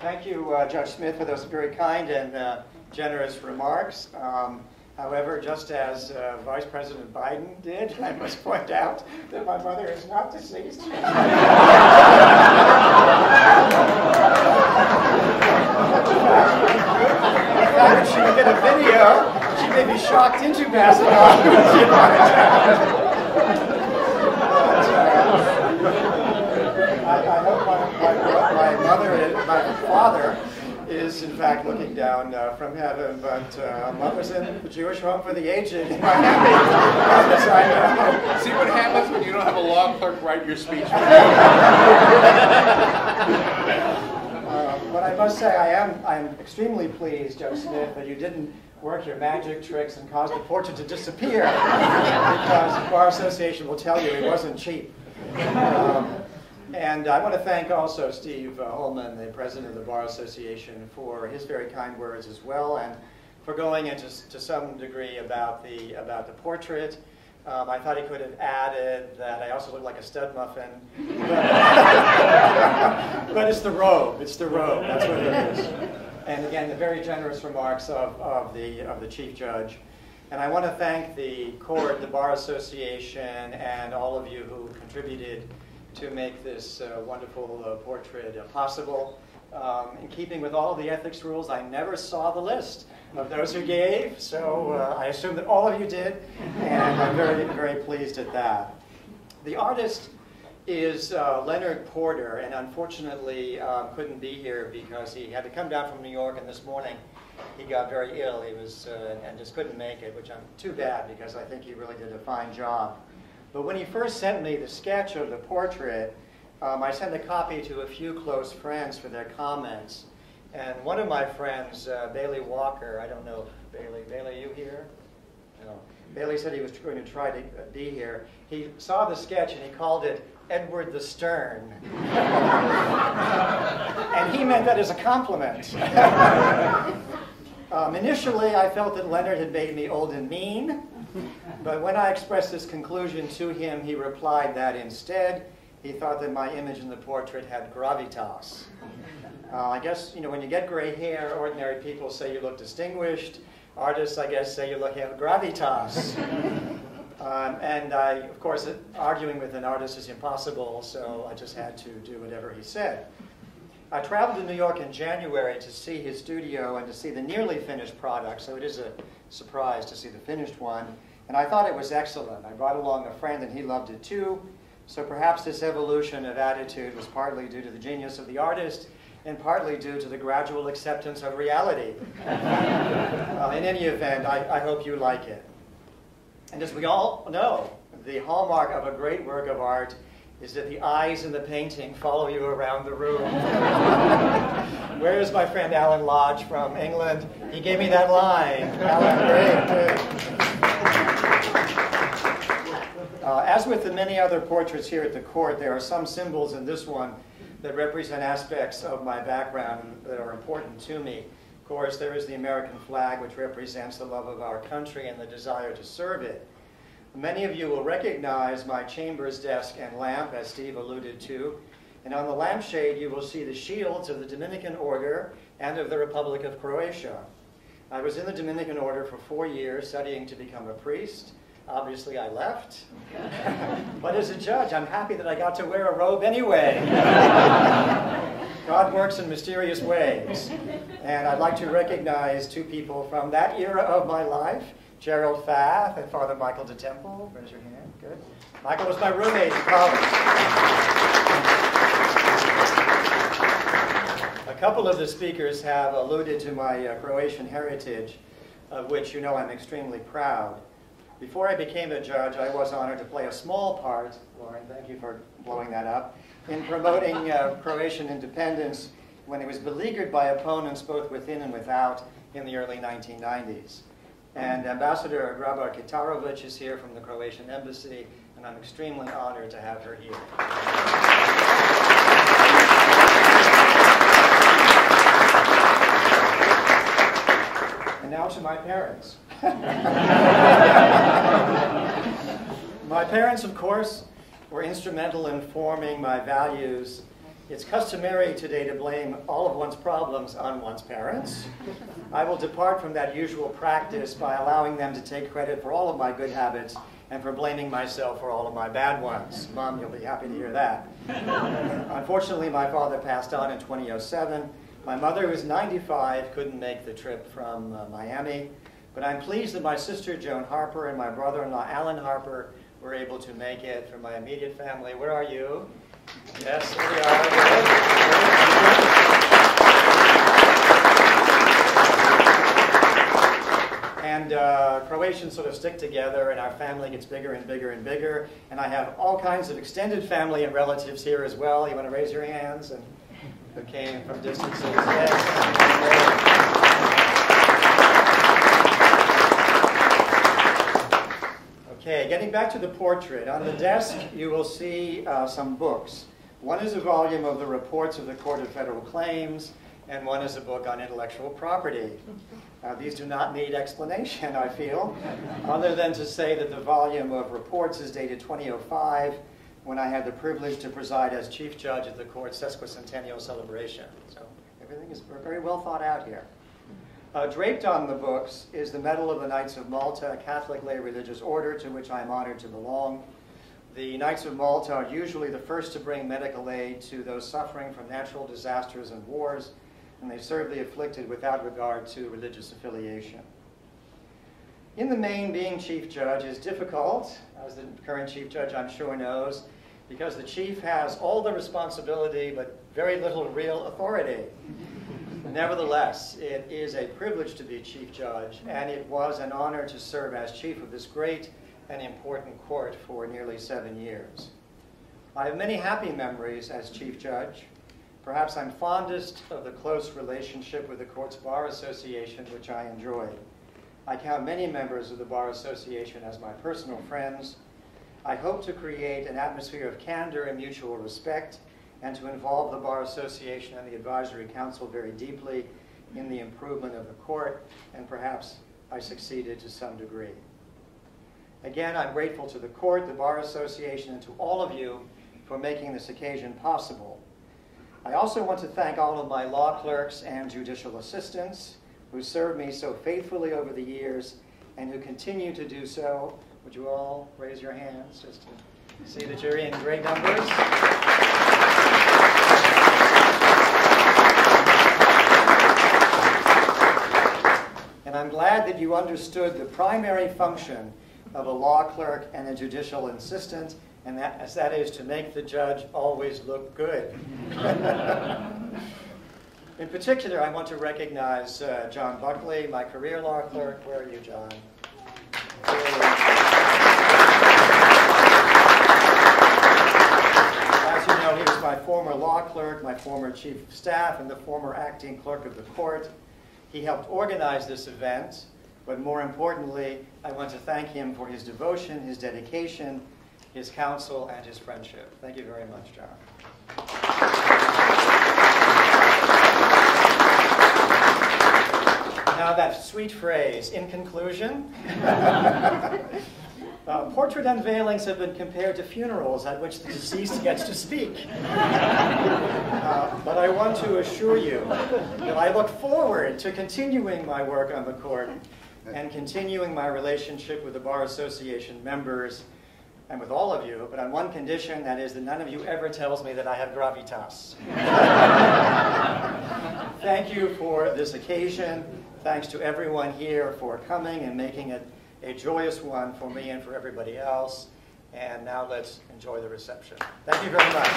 Thank you, Judge Smith, for those very kind and generous remarks. However, just as Vice President Biden did, I must point out that my mother is not deceased. In fact, if she would get a video, she may be shocked into passing on. I hope my father is in fact looking down from heaven, but Mom was in the Jewish Home for the Aged in Miami. See what happens when you don't have a law clerk write your speech for you. But I must say I am extremely pleased, Judge Smith, that you didn't work your magic tricks and cause the portrait to disappear, because the Bar Association will tell you it wasn't cheap. And I want to thank also Steve Holman, the president of the Bar Association, for his very kind words as well, and for going into to some degree about the portrait. I thought he could have added that I also look like a stud muffin, but it's the robe. It's the robe. That's what it is. And again, the very generous remarks of the Chief Judge. And I want to thank the court, the Bar Association, and all of you who contributed to make this wonderful portrait possible. In keeping with all of the ethics rules, I never saw the list of those who gave, so I assume that all of you did, and I'm very, very pleased at that. The artist is Leonard Porter, and unfortunately couldn't be here because he had to come down from New York, and this morning he got very ill. He was and just couldn't make it, which I'm too bad because I think he really did a fine job. But when he first sent me the sketch of the portrait, I sent a copy to a few close friends for their comments. And one of my friends, Bailey Walker, I don't know, Bailey, are you here? No. Bailey said he was going to try to be here. He saw the sketch and he called it Edward the Stern. And he meant that as a compliment. Initially, I felt that Leonard had made me old and mean. But when I expressed this conclusion to him, he replied that instead, he thought that my image in the portrait had gravitas. I guess, when you get gray hair, ordinary people say you look distinguished. Artists, I guess, say you have gravitas. And of course, arguing with an artist is impossible, so I just had to do whatever he said. I traveled to New York in January to see his studio and to see the nearly finished product, so it is a surprise to see the finished one. And I thought it was excellent. I brought along a friend and he loved it too. So perhaps this evolution of attitude was partly due to the genius of the artist and partly due to the gradual acceptance of reality. In any event, I hope you like it. And as we all know, the hallmark of a great work of art is that the eyes in the painting follow you around the room. Where is my friend Alan Lodge from England? He gave me that line. Alan, great. As with the many other portraits here at the court, there are some symbols in this one that represent aspects of my background that are important to me. Of course, there is the American flag, which represents the love of our country and the desire to serve it. Many of you will recognize my chambers desk and lamp, as Steve alluded to. And on the lampshade, you will see the shields of the Dominican Order and of the Republic of Croatia. I was in the Dominican Order for 4 years, studying to become a priest. Obviously, I left. But as a judge, I'm happy that I got to wear a robe anyway. God works in mysterious ways. And I'd like to recognize two people from that era of my life, Gerald Fath and Father Michael DeTemple. Raise your hand. Good. Michael was my roommate in college. A couple of the speakers have alluded to my Croatian heritage, of which I'm extremely proud. Before I became a judge, I was honored to play a small part, Lauren, thank you for blowing that up, in promoting Croatian independence when it was beleaguered by opponents both within and without in the early 1990s. And Ambassador Grabar Kitarovic is here from the Croatian Embassy, and I'm extremely honored to have her here. And now to my parents. My parents, of course, were instrumental in forming my values It's customary today to blame all of one's problems on one's parents. I will depart from that usual practice by allowing them to take credit for all of my good habits and for blaming myself for all of my bad ones. Mom, you'll be happy to hear that. Unfortunately, my father passed on in 2007. My mother, who's 95, couldn't make the trip from Miami. But I'm pleased that my sister, Joan Harper, and my brother-in-law, Alan Harper, were able to make it. From my immediate family, where are you? Yes, here we are. And Croatians sort of stick together, and our family gets bigger and bigger and bigger. And I have all kinds of extended family and relatives here as well. You want to raise your hands? And who came from distances? Yes. Okay, getting back to the portrait. On the desk, you will see some books. One is a volume of the reports of the Court of Federal Claims, and one is a book on intellectual property. These do not need explanation, I feel, other than to say that the volume of reports is dated 2005, when I had the privilege to preside as Chief Judge at the Court's sesquicentennial celebration. So everything is very well thought out here. Draped on the books is the Medal of the Knights of Malta, a Catholic lay religious order to which I am honored to belong. The Knights of Malta are usually the first to bring medical aid to those suffering from natural disasters and wars, and they serve the afflicted without regard to religious affiliation. In the main, being Chief Judge is difficult, as the current Chief Judge I'm sure knows, because the Chief has all the responsibility but very little real authority. Nevertheless, it is a privilege to be Chief Judge, and it was an honor to serve as Chief of this great and important court for nearly 7 years. I have many happy memories as Chief Judge. Perhaps I'm fondest of the close relationship with the Court's Bar Association, which I enjoyed. I count many members of the Bar Association as my personal friends. I hope to create an atmosphere of candor and mutual respect, and to involve the Bar Association and the Advisory Council very deeply in the improvement of the court, and perhaps I succeeded to some degree. Again, I'm grateful to the court, the Bar Association, and to all of you for making this occasion possible. I also want to thank all of my law clerks and judicial assistants who served me so faithfully over the years and who continue to do so. Would you all raise your hands just to see that you're in great numbers? And I'm glad that you understood the primary function of a law clerk and a judicial assistant, and that is to make the judge always look good. In particular, I want to recognize John Buckley, my career law clerk. Where are you, John? As you know, he was my former law clerk, my former chief of staff, and the former acting clerk of the court. He helped organize this event, but more importantly, I want to thank him for his devotion, his dedication, his counsel, and his friendship. Thank you very much, John. Now that sweet phrase, in conclusion. Portrait unveilings have been compared to funerals at which the deceased gets to speak. But I want to assure you that I look forward to continuing my work on the court and continuing my relationship with the Bar Association members and with all of you, but on one condition, that is that none of you ever tells me that I have gravitas. Thank you for this occasion. Thanks to everyone here for coming and making it a joyous one for me and for everybody else. And now let's enjoy the reception. Thank you very much.